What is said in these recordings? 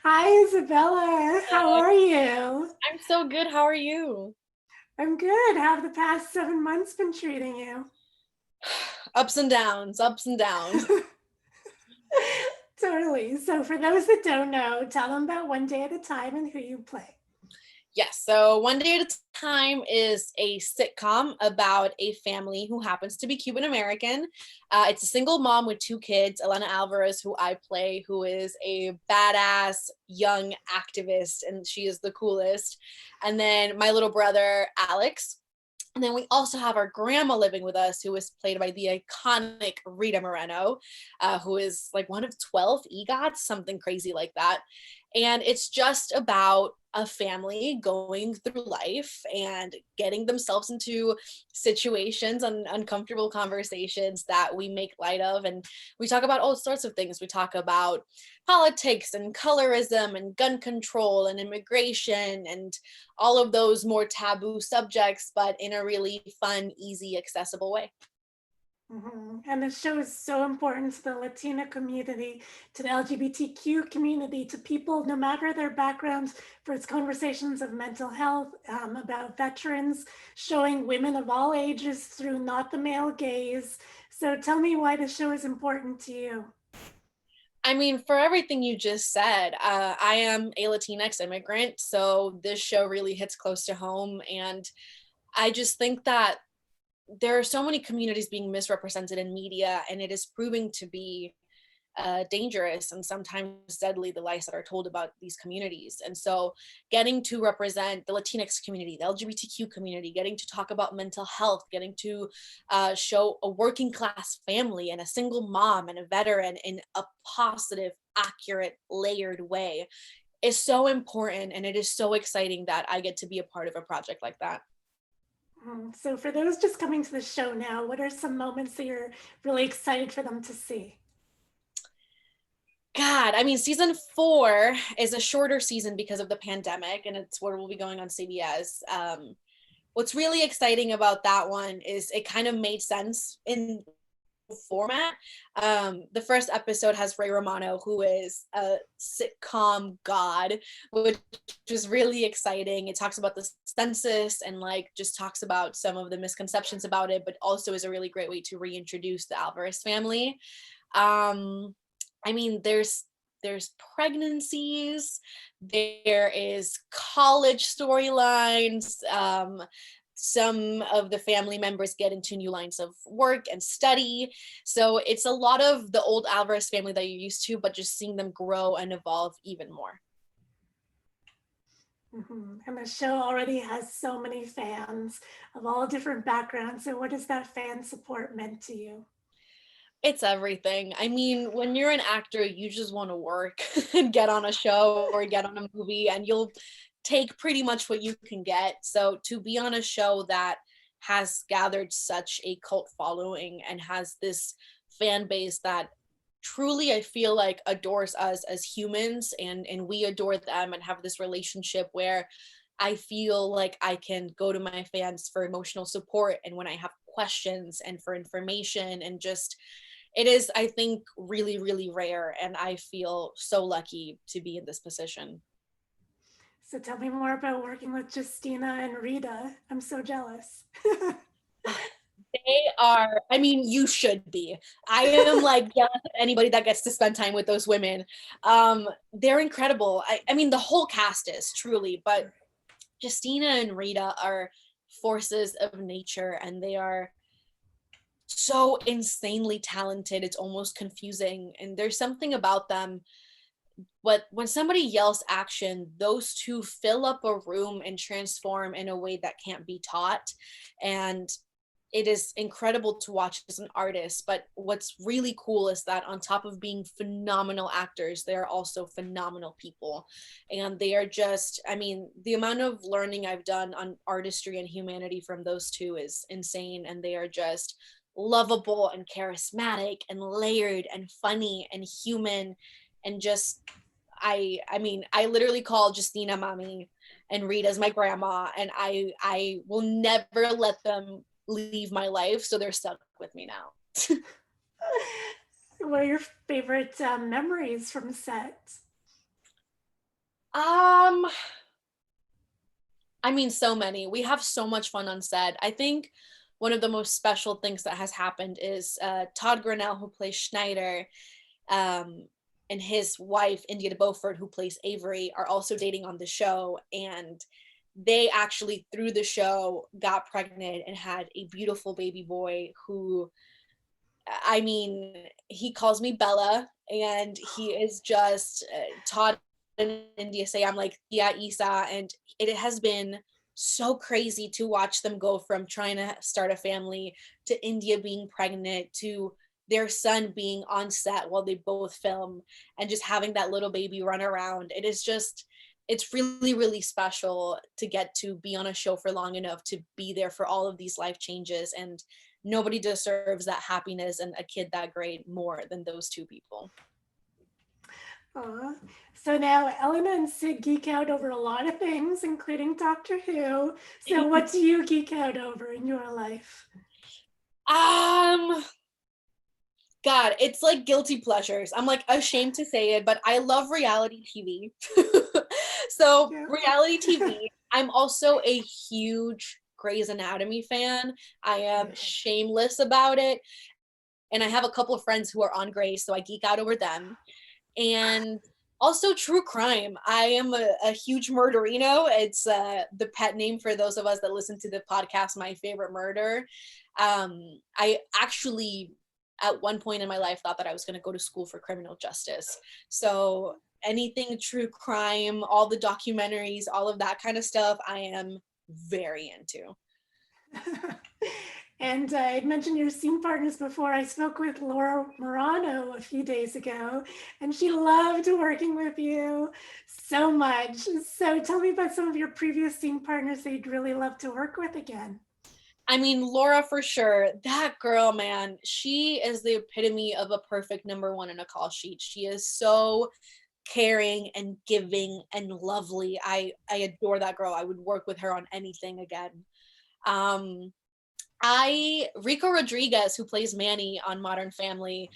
Hi, Isabella. How Hi, are you? I'm so good. How are you? I'm good. How have the past 7 months been treating you? Ups and downs, ups and downs. Totally. So, for those that don't know, tell them about One Day at a Time and who you play. Yes, so One Day at a Time is a sitcom about a family who happens to be Cuban American. It's a single mom with two kids, Elena Alvarez, who I play, who is a badass young activist, and she is the coolest. And then my little brother, Alex. And then we also have our grandma living with us, who is played by the iconic Rita Moreno, who is like one of 12 EGOTs, something crazy like that. And it's just about a family going through life and getting themselves into situations and uncomfortable conversations that we make light of. And we talk about all sorts of things. We talk about politics and colorism and gun control and immigration and all of those more taboo subjects, but in a really fun, easy, accessible way. And the show is so important to the Latina community, to the LGBTQ community, to people, no matter their backgrounds, for its conversations of mental health, about veterans, showing women of all ages through not the male gaze. So tell me why the show is important to you. I mean, for everything you just said, I am a Latinx immigrant, so this show really hits close to home. And I just think that there are so many communities being misrepresented in media, and it is proving to be dangerous and sometimes deadly, the lies that are told about these communities. And so getting to represent the Latinx community, the LGBTQ community, getting to talk about mental health, getting to show a working class family and a single mom and a veteran in a positive, accurate, layered way is so important. And it is so exciting that I get to be a part of a project like that. So for those just coming to the show now, what are some moments that you're really excited for them to see? God, I mean, season 4 is a shorter season because of the pandemic, and it's where we'll be going on CBS. What's really exciting about that one is it kind of made sense in format. The first episode has Ray Romano, who is a sitcom god, which is really exciting. It talks about the census and like just talks about some of the misconceptions about it, but also is a really great way to reintroduce the Alvarez family. Um, I mean, there's pregnancies, there is college storylines. Some of the family members get into new lines of work and study. So it's a lot of the old Alvarez family that you're used to, but just seeing them grow and evolve even more. And the show already has so many fans of all different backgrounds. So, what has that fan support meant to you? It's everything. I mean, when you're an actor, you just want to work and get on a show or get on a movie, and you'll take pretty much what you can get. So to be on a show that has gathered such a cult following and has this fan base that truly I feel like adores us as humans, and we adore them and have this relationship where I feel like I can go to my fans for emotional support and when I have questions and for information, and just it is, I think, really, really rare. And I feel so lucky to be in this position. So, tell me more about working with Justina and Rita. I'm so jealous. They are, I mean, you should be. I am like jealous of anybody that gets to spend time with those women. They're incredible. I mean, the whole cast is truly, but Justina and Rita are forces of nature, and they are so insanely talented. It's almost confusing. And there's something about them, but when somebody yells action, those two fill up a room and transform in a way that can't be taught. And it is incredible to watch as an artist. But what's really cool is that on top of being phenomenal actors, they are also phenomenal people. And they are just, I mean, the amount of learning I've done on artistry and humanity from those two is insane. And they are just lovable and charismatic and layered and funny and human, and just I mean, I literally call Justina mommy and Rita's my grandma, and I will never let them leave my life, so they're stuck with me now. What are your favorite memories from set? Um, I mean, so many. We have so much fun on set. I think one of the most special things that has happened is Todd Grinnell, who plays Schneider, um, and his wife, India de Beaufort, who plays Avery, are also dating on the show. And they actually, through the show, got pregnant and had a beautiful baby boy who, I mean, he calls me Bella, and he is just Todd and India say I'm like, yeah, Isa, and it has been so crazy to watch them go from trying to start a family to India being pregnant to their son being on set while they both film and just having that little baby run around. It is just, it's really, really special to get to be on a show for long enough to be there for all of these life changes. And nobody deserves that happiness and a kid that great more than those two people. Aw. So now Elena and Sid geek out over a lot of things, including Doctor Who. So what do you geek out over in your life? um God, it's like guilty pleasures. I'm like ashamed to say it, but I love reality TV. So, Yeah. reality TV. I'm also a huge Grey's Anatomy fan. I am shameless about it. And I have a couple of friends who are on Grey's, so I geek out over them. And also true crime. I am a huge murderino. It's the pet name for those of us that listen to the podcast, My Favorite Murder. I actually, at one point in my life, thought that I was going to go to school for criminal justice. So anything true crime, all the documentaries, all of that kind of stuff, I am very into. And I mentioned your scene partners before. I spoke with Laura Morano a few days ago, and she loved working with you so much. So tell me about some of your previous scene partners that you'd really love to work with again. I mean, Laura for sure. That girl, man, she is the epitome of a perfect number one in a call sheet. She is so caring and giving and lovely. I adore that girl. I would work with her on anything again. Um, I Rico Rodriguez, who plays Manny on Modern Family,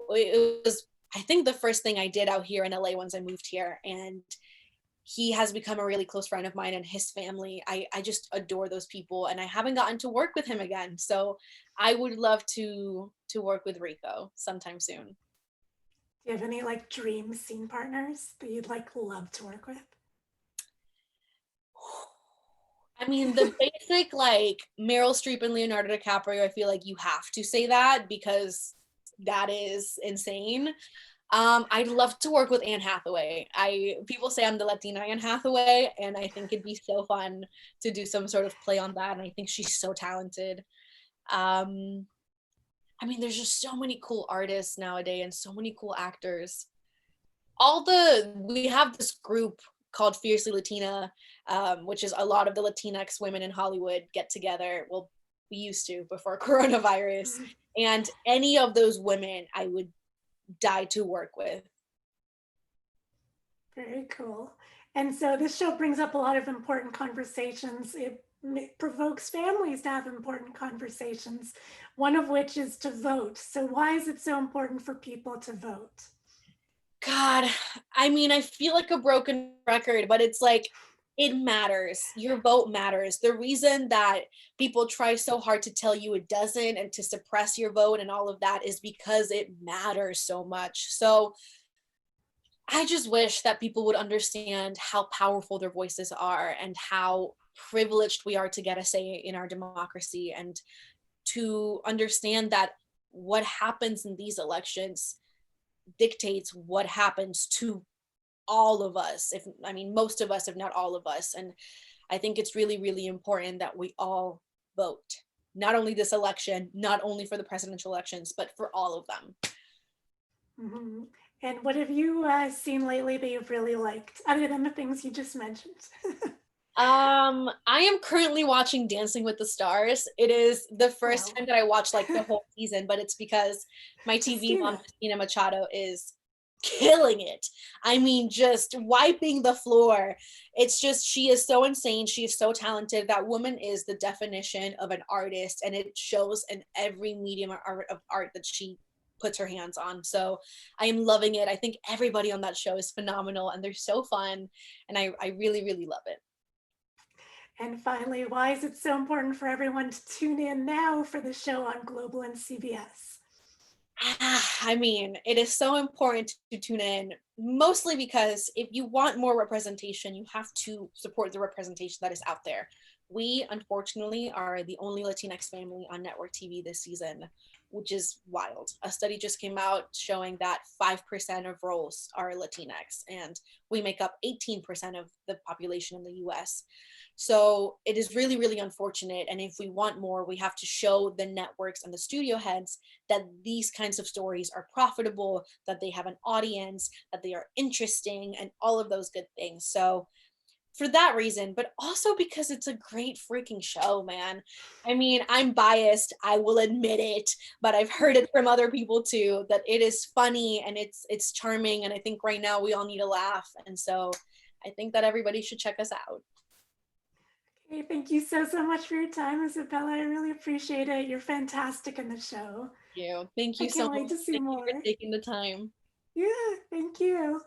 it was, I think, the first thing I did out here in LA once I moved here, and he has become a really close friend of mine and his family. I just adore those people, and I haven't gotten to work with him again. So I would love to work with Rico sometime soon. Do you have any like dream scene partners that you'd like love to work with? I mean, the basic like Meryl Streep and Leonardo DiCaprio, I feel like you have to say that because that is insane. I'd love to work with Anne Hathaway. I People say I'm the Latina Anne Hathaway, and I think it'd be so fun to do some sort of play on that. And I think she's so talented. Um, I mean, there's just so many cool artists nowadays and so many cool actors. We have this group called Fiercely Latina, which is a lot of the Latinx women in Hollywood get together. Well, we used to before coronavirus. And any of those women I would die to work with. Very cool. And so this show brings up a lot of important conversations. It provokes families to have important conversations, one of which is to vote. So why is it so important for people to vote? God, I mean, I feel like a broken record, but it's like it matters. Your vote matters. The reason that people try so hard to tell you it doesn't and to suppress your vote and all of that is because it matters so much. So I just wish that people would understand how powerful their voices are and how privileged we are to get a say in our democracy, and to understand that what happens in these elections dictates what happens to all of us. If I mean most of us, if not all of us. And I think it's really, really important that we all vote. Not only this election, not only for the presidential elections, but for all of them. Mm-hmm. And what have you seen lately that you've really liked, other than the things you just mentioned? I am currently watching Dancing with the Stars. It is the first Wow. time that I watched like the whole season, but it's because my TV mom, Justina. Justina Machado, is killing it. I mean, just wiping the floor. It's just, she is so insane. She is so talented. That woman is the definition of an artist, and it shows in every medium of art that she puts her hands on. So I am loving it. I think everybody on that show is phenomenal and they're so fun. And I really, really love it. And finally, why is it so important for everyone to tune in now for the show on Global and CBS? I mean, it is so important to tune in, mostly because if you want more representation, you have to support the representation that is out there. We, unfortunately, are the only Latinx family on network TV this season, which is wild. A study just came out showing that 5% of roles are Latinx, and we make up 18% of the population in the US. So it is really, really unfortunate. And if we want more, we have to show the networks and the studio heads that these kinds of stories are profitable, that they have an audience, that they are interesting, and all of those good things. So for that reason, but also because it's a great freaking show, man. I mean, I'm biased, I will admit it, but I've heard it from other people too that it is funny and it's charming, and I think right now we all need a laugh. And so I think that everybody should check us out. Okay, thank you so much for your time, Isabella. I really appreciate it. You're fantastic in the show. You. Thank I you so can't wait much. to see Thank you for more. taking the time. Yeah, thank you.